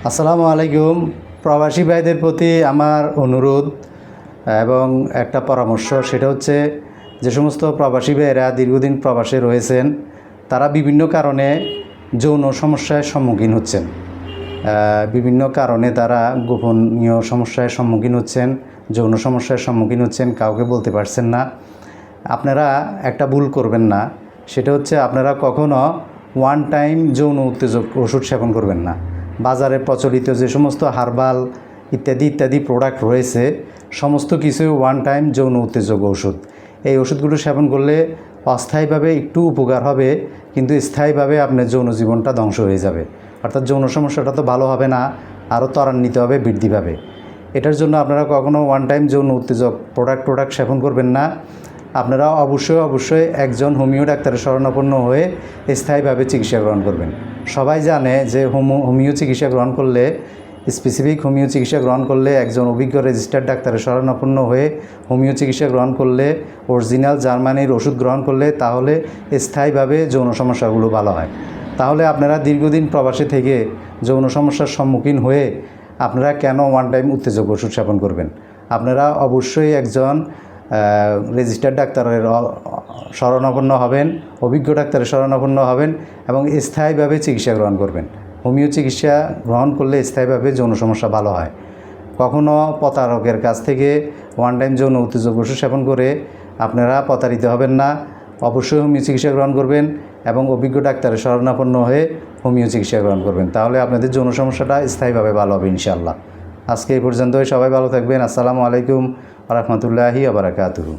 আসসালামু আলাইকুম। প্রবাসী ভাইদের প্রতি আমার অনুরোধ এবং একটা পরামর্শ, সেটা হচ্ছে যে সমস্ত প্রবাসী ভাইয়েরা দীর্ঘদিন প্রবাসে রয়েছেন, তারা বিভিন্ন কারণে যৌন সমস্যার সম্মুখীন হচ্ছেন। বিভিন্ন কারণে তারা গোপনীয় সমস্যার সম্মুখীন হচ্ছেন, যৌন সমস্যার সম্মুখীন হচ্ছেন, কাউকে বলতে পারছেন না। আপনারা একটা ভুল করবেন না, সেটা হচ্ছে আপনারা কখনো ওয়ান টাইম যৌন উত্তেজক ওষুধ সেবন করবেন না। বাজারে প্রচলিত যে সমস্ত হার্বাল ইত্যাদি ইত্যাদি প্রোডাক্ট রয়েছে, সমস্ত কিছুই ওয়ান টাইম যৌন উত্তেজক ওষুধ। এই ওষুধগুলো সেবন করলে অস্থায়ীভাবে একটু উপকার হবে, কিন্তু স্থায়ীভাবে আপনার যৌন জীবনটা ধ্বংস হয়ে যাবে। অর্থাৎ যৌন সমস্যাটা তো ভালো হবে না, আরও ত্বরান্বিত হবে, বৃদ্ধি পাবে। এটার জন্য আপনারা কখনও ওয়ান টাইম যৌন উত্তেজক প্রোডাক্ট সেবন করবেন না। আপনারা অবশ্যই একজন হোমিও ডাক্তারের শরণাপন্ন হয়ে স্থায়ীভাবে চিকিৎসা গ্রহণ করবেন। সবাই জানে যে হোমিও চিকিৎসা গ্রহণ করলে, স্পেসিফিক হোমিও চিকিৎসা গ্রহণ করলে, একজন অভিজ্ঞ রেজিস্টার্ড ডাক্তারের শরণাপন্ন হয়ে হোমিও চিকিৎসা গ্রহণ করলে, অরিজিনাল জার্মানির ওষুধ গ্রহণ করলে, তাহলে স্থায়ীভাবে যৌন সমস্যাগুলো ভালো হয়। তাহলে আপনারা দীর্ঘদিন প্রবাসে থেকে যৌন সমস্যার সম্মুখীন হয়ে আপনারা কেন ওয়ান টাইম উত্তেজক ওষুধ সেবন করবেন? আপনারা অবশ্যই একজন রেজিস্টার্ড ডাক্তারের শরণাপন্ন হবেন, অভিজ্ঞ ডাক্তারের শরণাপন্ন হবেন এবং স্থায়ীভাবে চিকিৎসা গ্রহণ করবেন। হোমিও চিকিৎসা গ্রহণ করলে স্থায়ীভাবে যৌন সমস্যা ভালো হয়। কখনও প্রতারকের কাছ থেকে ওয়ান টাইম যৌন উত্তেজক ওষুধ সেবন করে আপনারা প্রতারিত হবেন না। অবশ্যই হোমিও চিকিৎসা গ্রহণ করবেন এবং অভিজ্ঞ ডাক্তারের শরণাপন্ন হয়ে হোমিও চিকিৎসা গ্রহণ করবেন। তাহলে আপনাদের যৌন সমস্যাটা স্থায়ীভাবে ভালো হবে ইনশাআল্লাহ। আজকে এই পর্যন্তই। সবাই ভালো থাকবেন। আসসালামু আলাইকুম ওয়া রাহমাতুল্লাহি ওয়া বারাকাতুহু।